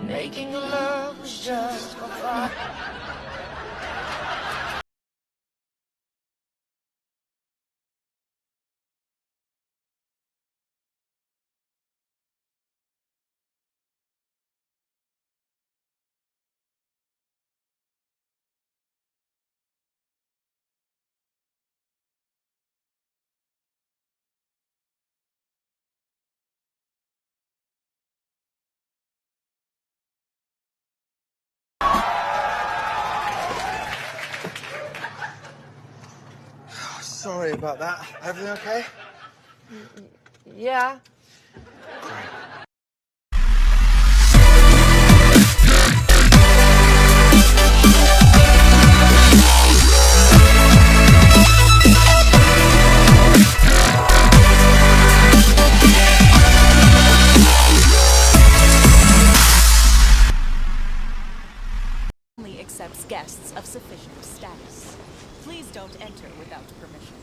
Making love was just for fun. Sorry about that. Everything okay? Yeah. Only accepts guests of sufficient status. Please don't enter without permission.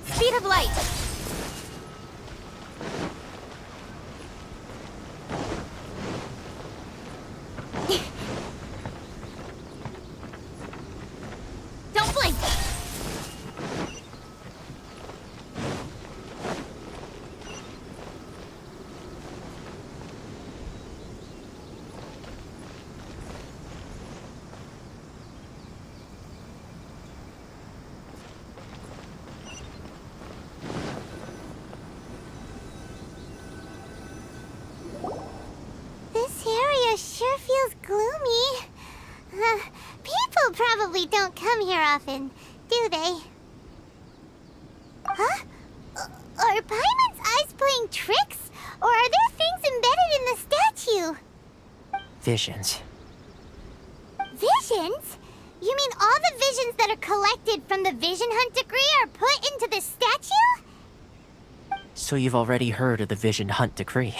Speed of light! Don't blink! This area sure feels gloomy. People probably don't come here often, do they? Huh? Are Paimon's eyes playing tricks? Or are there things embedded in the statue? Visions. Visions? You mean all the visions that are collected from the Vision Hunt decree are put into the statue? So you've already heard of the Vision Hunt decree.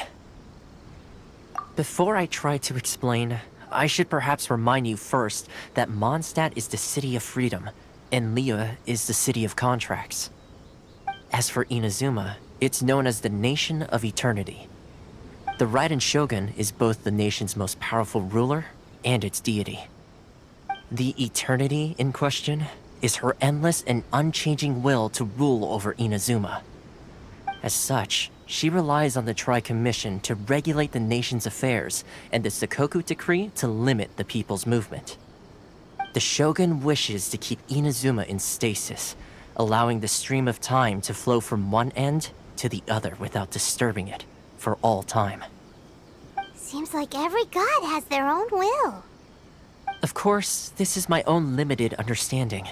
Before I try to explain, I should perhaps remind you first that Mondstadt is the city of freedom, and Liyue is the city of contracts. As for Inazuma, it's known as the Nation of Eternity. The Raiden Shogun is both the nation's most powerful ruler and its deity. The Eternity in question is her endless and unchanging will to rule over Inazuma. As such, she relies on the Tri-Commission to regulate the nation's affairs and the Sakoku Decree to limit the people's movement. The Shogun wishes to keep Inazuma in stasis, allowing the stream of time to flow from one end to the other without disturbing it for all time. Seems like every god has their own will. Of course, this is my own limited understanding.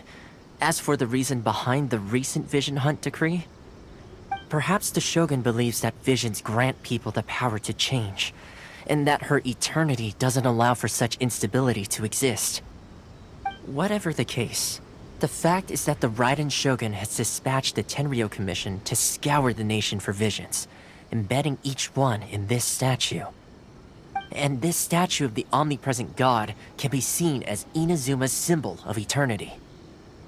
As for the reason behind the recent Vision Hunt decree, perhaps the Shogun believes that visions grant people the power to change, and that her eternity doesn't allow for such instability to exist. Whatever the case, the fact is that the Raiden Shogun has dispatched the Tenryou Commission to scour the nation for visions, embedding each one in this statue. And this statue of the omnipresent god can be seen as Inazuma's symbol of eternity.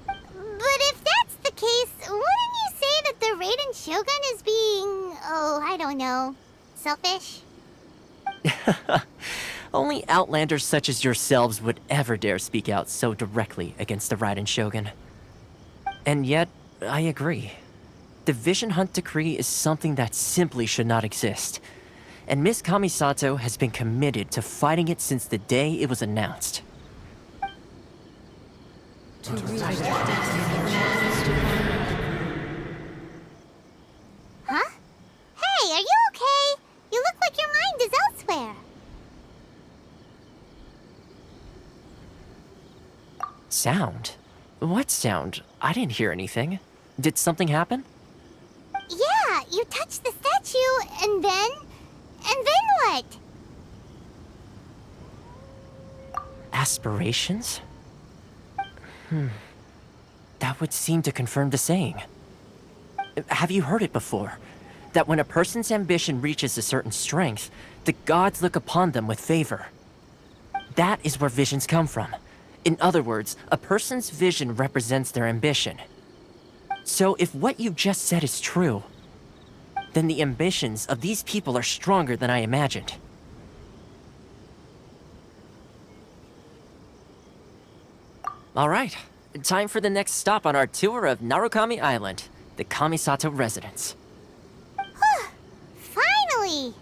But if that's the case, wouldn't you say that the Raiden Shogun is being, I don't know, selfish? Only outlanders such as yourselves would ever dare speak out so directly against the Raiden Shogun. And yet, I agree. The Vision Hunt decree is something that simply should not exist. And Miss Kamisato has been committed to fighting it since the day it was announced. Huh? Hey, are you okay? You look like your mind is elsewhere. Sound? What sound? I didn't hear anything. Did something happen? Yeah, you touched the statue, and then what? Aspirations? That would seem to confirm the saying. Have you heard it before? That when a person's ambition reaches a certain strength, the gods look upon them with favor. That is where visions come from. In other words, a person's vision represents their ambition. So if what you just said is true, then the ambitions of these people are stronger than I imagined. Alright, time for the next stop on our tour of Narukami Island, the Kamisato residence. Finally!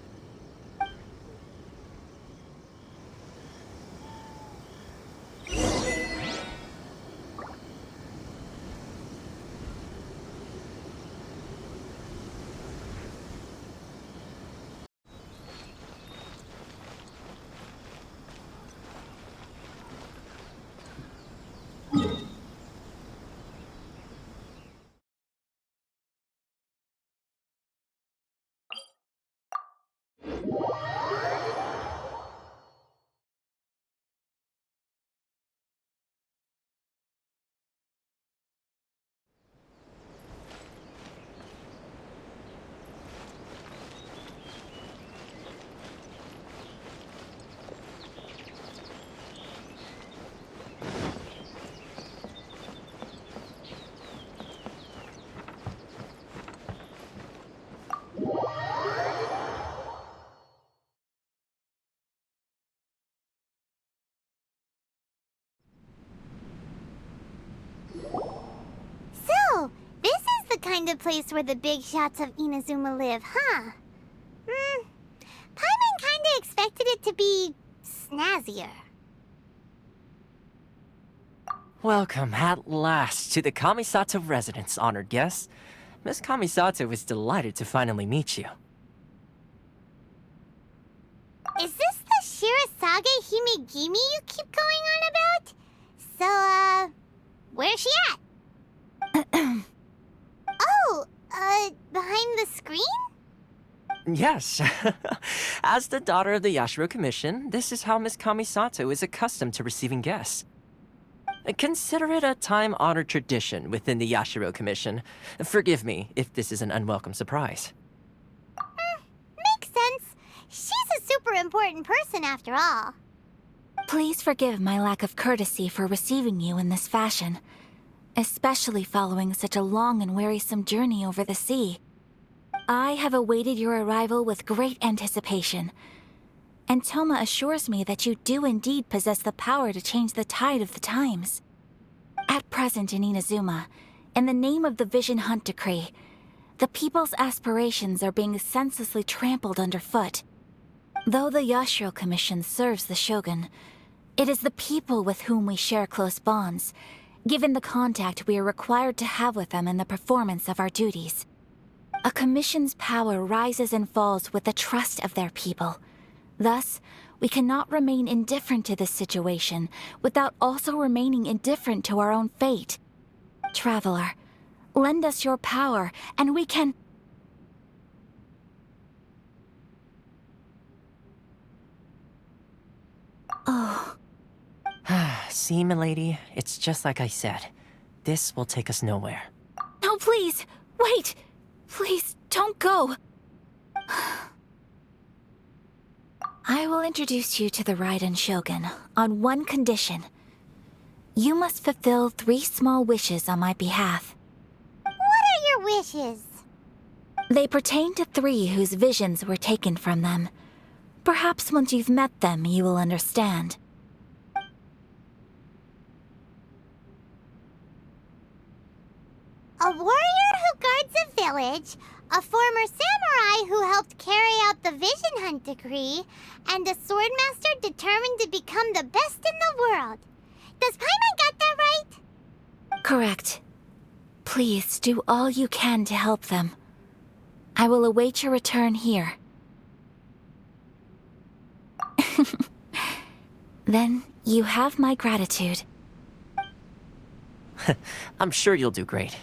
So, this is the kind of place where the big shots of Inazuma live, huh? Paimon kinda expected it to be snazzier. Welcome at last to the Kamisato residence, honored guests. Miss Kamisato is delighted to finally meet you. Is this the Shirasagi Himegimi you keep going on about? So, where's she at? Oh, behind the screen? Yes. As the daughter of the Yashiro Commission, this is how Miss Kamisato is accustomed to receiving guests. Consider it a time-honored tradition within the Yashiro Commission. Forgive me if this is an unwelcome surprise. Makes sense. She's a super important person after all. Please forgive my lack of courtesy for receiving you in this fashion, especially following such a long and wearisome journey over the sea. I have awaited your arrival with great anticipation, and Toma assures me that you do indeed possess the power to change the tide of the times. At present in Inazuma, in the name of the Vision Hunt Decree, the people's aspirations are being senselessly trampled underfoot. Though the Yashiro Commission serves the Shogun, it is the people with whom we share close bonds, given the contact we are required to have with them in the performance of our duties. A commission's power rises and falls with the trust of their people. Thus, we cannot remain indifferent to this situation without also remaining indifferent to our own fate. Traveler, lend us your power, and we can... Oh. See, milady, it's just like I said. This will take us nowhere. No, please! Wait! Please, don't go! I will introduce you to the Raiden Shogun on one condition. You must fulfill 3 small wishes on my behalf. What are your wishes? They pertain to 3 whose visions were taken from them. Perhaps once you've met them, you will understand. A warrior who guards a village, a former samurai who helped carry out the Vision Hunt Decree, and a swordmaster determined to become the best in the world. Does Paimon got that right? Correct. Please do all you can to help them. I will await your return here. Then you have my gratitude. I'm sure you'll do great.